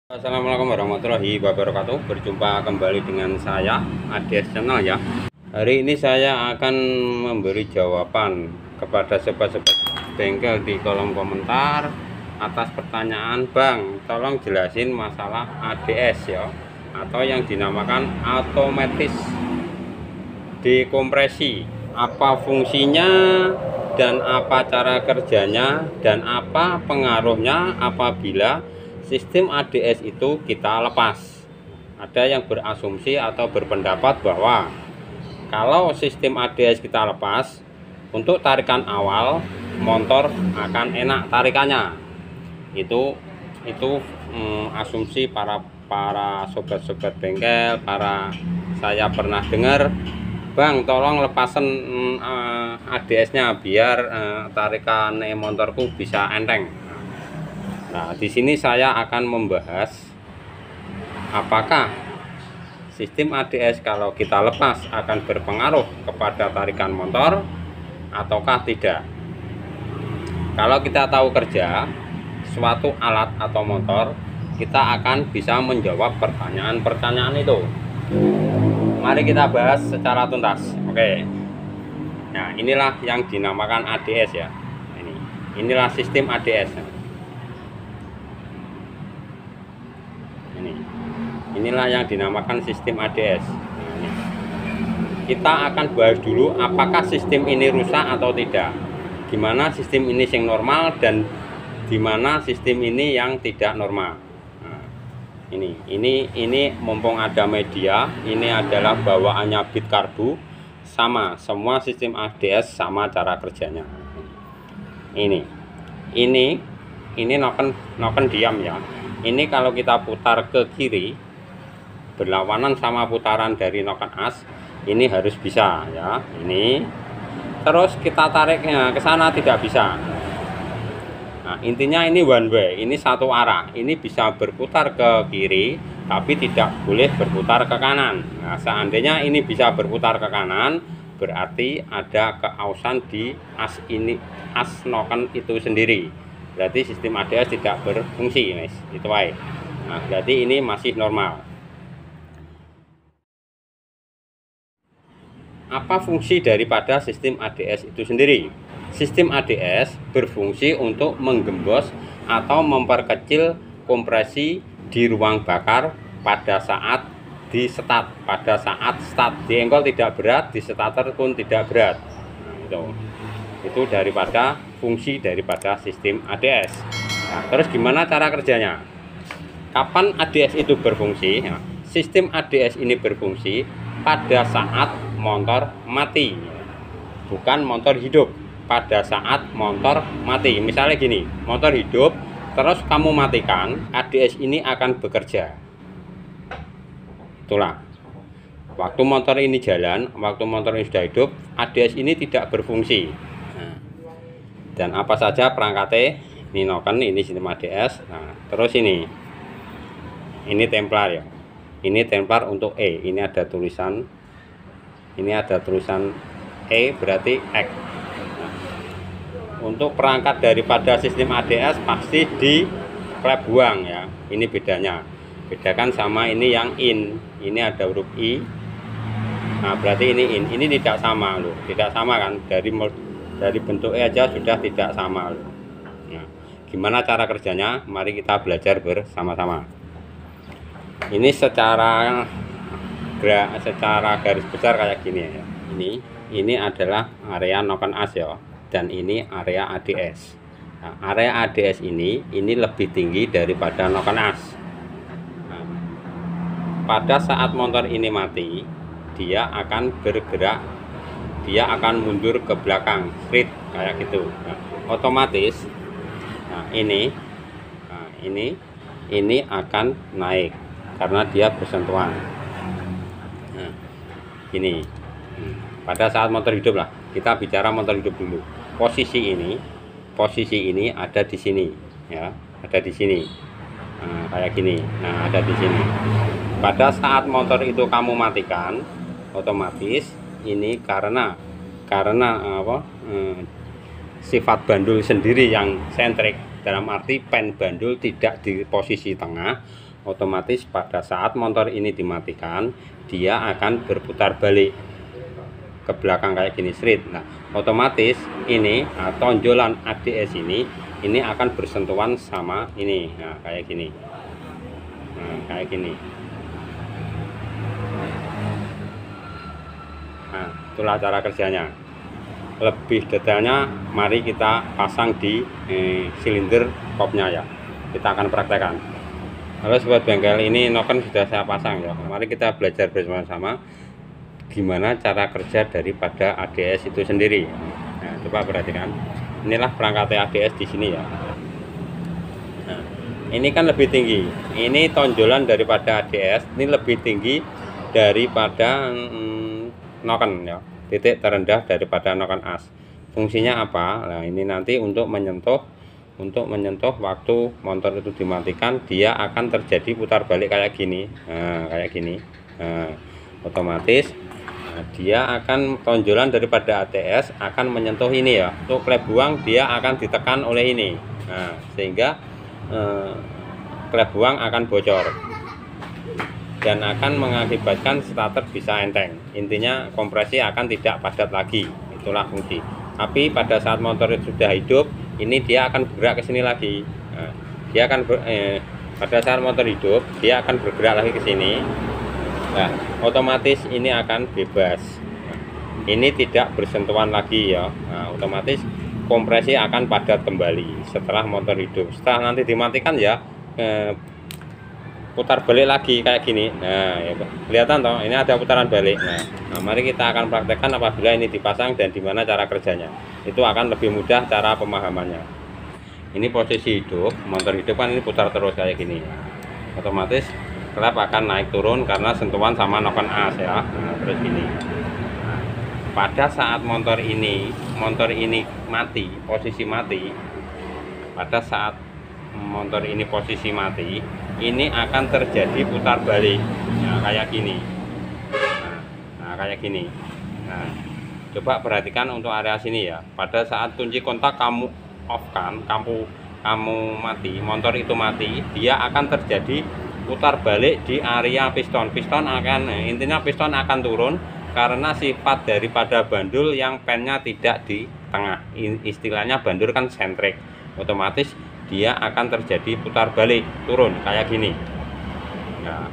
Assalamualaikum warahmatullahi wabarakatuh. Berjumpa kembali dengan saya ADS Channel ya. Hari ini saya akan memberi jawaban kepada sobat-sobat bengkel di kolom komentar atas pertanyaan, Bang, tolong jelasin masalah ADS ya, atau yang dinamakan otomatis dekompresi. Apa fungsinya dan apa cara kerjanya dan apa pengaruhnya apabila sistem ADS itu kita lepas. Ada yang berasumsi atau berpendapat bahwa kalau sistem ADS kita lepas, untuk tarikan awal motor akan enak tarikannya. Itu asumsi para sobat-sobat bengkel. Saya pernah dengar, Bang, tolong lepasan ADS-nya biar tarikan motorku bisa enteng. Nah, di sini saya akan membahas apakah sistem ADS kalau kita lepas akan berpengaruh kepada tarikan motor ataukah tidak. Kalau kita tahu kerja suatu alat atau motor, kita akan bisa menjawab pertanyaan-pertanyaan itu. Mari kita bahas secara tuntas. Oke. Nah, inilah yang dinamakan ADS ya. Inilah sistem ADS. Inilah yang dinamakan sistem ADS. Kita akan bahas dulu apakah sistem ini rusak atau tidak, gimana sistem ini yang normal dan gimana sistem ini yang tidak normal. Nah, ini mumpung ada media, ini adalah bawaannya bit karbu, sama semua sistem ADS sama cara kerjanya. Ini noken diam ya. Ini kalau kita putar ke kiri berlawanan sama putaran dari noken as, ini harus bisa ya. Ini terus kita tariknya ke sana tidak bisa. Nah, intinya ini one way, ini satu arah. Ini bisa berputar ke kiri tapi tidak boleh berputar ke kanan. Nah, seandainya ini bisa berputar ke kanan, berarti ada keausan di as ini, as noken itu sendiri. Berarti sistem ADS tidak berfungsi, guys. Itu baik. Nah, berarti ini masih normal. Apa fungsi daripada sistem ADS itu sendiri? Sistem ADS berfungsi untuk menggembos atau memperkecil kompresi di ruang bakar pada saat di start. Pada saat start, di engkol tidak berat, di starter pun tidak berat. Nah, itu daripada fungsi daripada sistem ADS. Nah, terus gimana cara kerjanya? Kapan ADS itu berfungsi? Nah, sistem ADS ini berfungsi pada saat motor mati, bukan motor hidup. Pada saat motor mati, misalnya gini, motor hidup terus kamu matikan, ADS ini akan bekerja. Itulah, waktu motor ini jalan, waktu motor ini sudah hidup, ADS ini tidak berfungsi. Nah, dan apa saja perangkatnya, ini noken, ini sistem ADS. Nah, terus ini templar ya. Ini templar untuk E, ini ada tulisan E berarti X. Nah, untuk perangkat daripada sistem ADS pasti di klep buang ya. Ini bedanya. Bedakan sama ini yang in. Ini ada huruf I. Nah, berarti ini in. Ini tidak sama loh. Tidak sama kan? Dari bentuknya aja sudah tidak sama loh. Nah, gimana cara kerjanya? Mari kita belajar bersama-sama. Ini secara garis besar kayak gini ya. Ini adalah area noken as ya, dan ini area ADS. Nah, area ADS ini lebih tinggi daripada noken as. Nah, pada saat motor ini mati, dia akan bergerak, dia akan mundur ke belakang, straight kayak gitu. Nah, otomatis, ini akan naik karena dia bersentuhan. Nah, ini pada saat motor hidup lah, kita bicara motor hidup dulu. Posisi ini ada di sini ya, ada di sini. Nah, kayak gini. Nah, ada di sini. Pada saat motor itu kamu matikan, otomatis ini karena sifat bandul sendiri yang sentrik, dalam arti pen bandul tidak di posisi tengah, otomatis pada saat motor ini dimatikan, dia akan berputar balik ke belakang kayak gini, straight. Nah, otomatis ini tonjolan ADS ini akan bersentuhan sama ini. Nah, kayak gini. Nah, kayak gini. Nah, itulah cara kerjanya. Lebih detailnya mari kita pasang di silinder kopnya ya. Kita akan praktekkan. Halo sobat bengkel, ini noken sudah saya pasang ya. Mari kita belajar bersama-sama gimana cara kerja daripada ADS itu sendiri. Nah, coba perhatikan. Inilah perangkat ADS di sini ya. Nah, ini kan lebih tinggi. Ini tonjolan daripada ADS ini lebih tinggi daripada noken ya. Titik terendah daripada noken as. Fungsinya apa? Nah, ini nanti untuk menyentuh waktu motor itu dimatikan, dia akan terjadi putar balik kayak gini. Nah, kayak gini. Nah, otomatis dia akan tonjolan daripada ADS akan menyentuh ini ya. Untuk klep buang dia akan ditekan oleh ini. Nah, sehingga klep buang akan bocor dan akan mengakibatkan starter bisa enteng. Intinya kompresi akan tidak padat lagi. Itulah fungsi. Tapi pada saat motor itu sudah hidup, ini dia akan bergerak ke sini lagi. Nah, dia akan pada saat motor hidup dia akan bergerak lagi ke sini. Nah, otomatis ini akan bebas. Nah, ini tidak bersentuhan lagi ya. Nah, otomatis kompresi akan padat kembali setelah motor hidup. Setelah nanti dimatikan ya, putar balik lagi kayak gini. Nah, ya, kelihatan toh, ini ada putaran balik. Nah, mari kita akan praktekkan apabila ini dipasang dan dimana cara kerjanya. Itu akan lebih mudah cara pemahamannya. Ini posisi hidup, motor hidup kan ini putar terus kayak gini. Otomatis klep akan naik turun karena sentuhan sama noken as ya. Nah, terus gini. Nah, pada saat motor ini mati, posisi mati. Pada saat motor ini posisi mati, ini akan terjadi putar balik. Nah, kayak gini. Nah, kayak gini. Nah, coba perhatikan untuk area sini ya. Pada saat kunci kontak kamu off kan, kamu mati, motor itu mati, dia akan terjadi putar balik di area piston. Piston akan, intinya piston akan turun karena sifat daripada bandul yang pennya tidak di tengah. Istilahnya bandul kan sentrik. Otomatis dia akan terjadi putar balik turun kayak gini. Nah,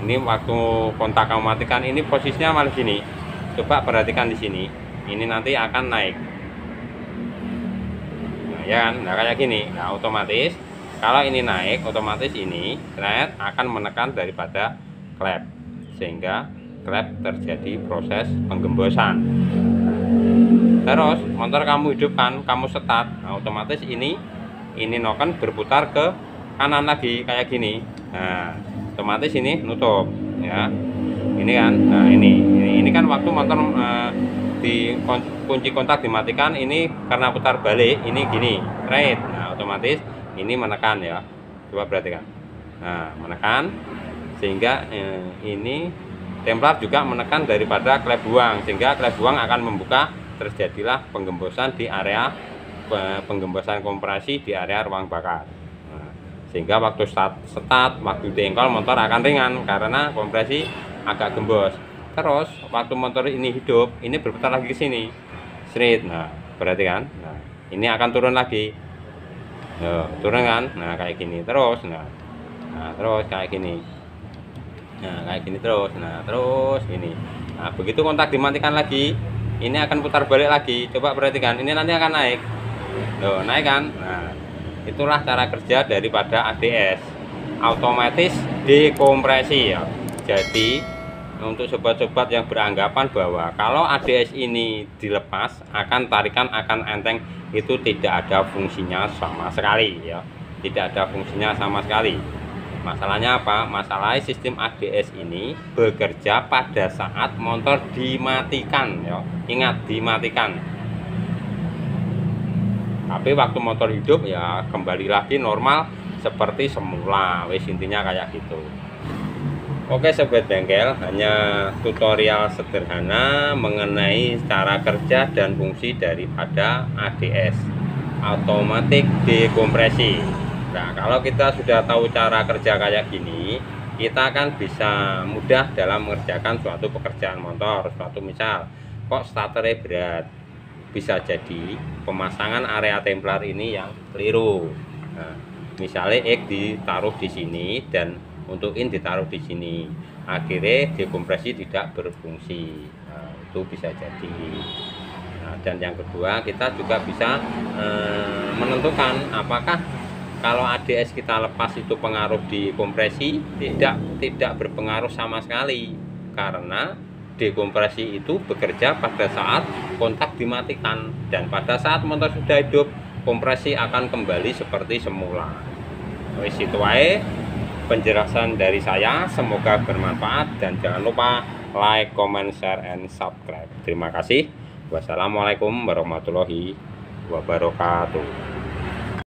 ini waktu kontak kamu matikan, ini posisinya malah gini. Coba perhatikan di sini. Ini nanti akan naik. Nah, ya kan? Nah, kayak gini. Nah, otomatis kalau ini naik, otomatis ini thread akan menekan daripada klep, sehingga klep terjadi proses penggembosan. Terus motor kamu hidupkan, kamu start, nah, otomatis ini noken berputar ke kanan lagi kayak gini. Nah, otomatis ini nutup ya. Ini kan, nah ini kan waktu motor di kunci kontak dimatikan, ini karena putar balik ini gini, right. Nah, otomatis ini menekan ya. Coba perhatikan. Nah, menekan sehingga ini templar juga menekan daripada klep buang, sehingga klep buang akan membuka, terjadilah penggembosan di area penggembosan kompresi di area ruang bakar. Nah, sehingga waktu start waktu diengkol motor akan ringan karena kompresi agak gembos. Terus waktu motor ini hidup, ini berputar lagi ke sini straight. Nah, perhatikan. Nah, ini akan turun lagi. Turun kan, nah kayak gini terus. Nah terus kayak gini. Nah, kayak gini terus. Nah, terus ini. Nah, begitu kontak dimatikan lagi, ini akan putar balik lagi. Coba perhatikan, ini nanti akan naik. Loh, naik kan? Nah, itulah cara kerja daripada ADS. Otomatis dekompresi ya. Jadi, untuk sobat-sobat yang beranggapan bahwa kalau ADS ini dilepas, tarikan akan enteng, itu tidak ada fungsinya sama sekali ya. Tidak ada fungsinya sama sekali. Masalahnya apa? Masalahnya sistem ADS ini bekerja pada saat motor dimatikan ya. Ingat, dimatikan. Tapi waktu motor hidup ya kembali lagi normal seperti semula. Wis intinya kayak gitu. Oke sobat bengkel, hanya tutorial sederhana mengenai cara kerja dan fungsi daripada ADS, automatic dekompresi. Nah, kalau kita sudah tahu cara kerja kayak gini, kita kan bisa mudah dalam mengerjakan suatu pekerjaan motor. Suatu misal, kok starternya berat, bisa jadi pemasangan area templar ini yang keliru. Nah, misalnya X ditaruh di sini dan untuk in ditaruh di sini, akhirnya dekompresi tidak berfungsi. Nah, itu bisa jadi. Nah, dan yang kedua, kita juga bisa menentukan apakah kalau ADS kita lepas itu pengaruh di kompresi. Tidak berpengaruh sama sekali, karena dekompresi itu bekerja pada saat kontak dimatikan, dan pada saat motor sudah hidup, kompresi akan kembali seperti semula. Wis itu wae penjelasan dari saya, semoga bermanfaat, dan jangan lupa like, comment, share, and subscribe. Terima kasih. Wassalamualaikum warahmatullahi wabarakatuh.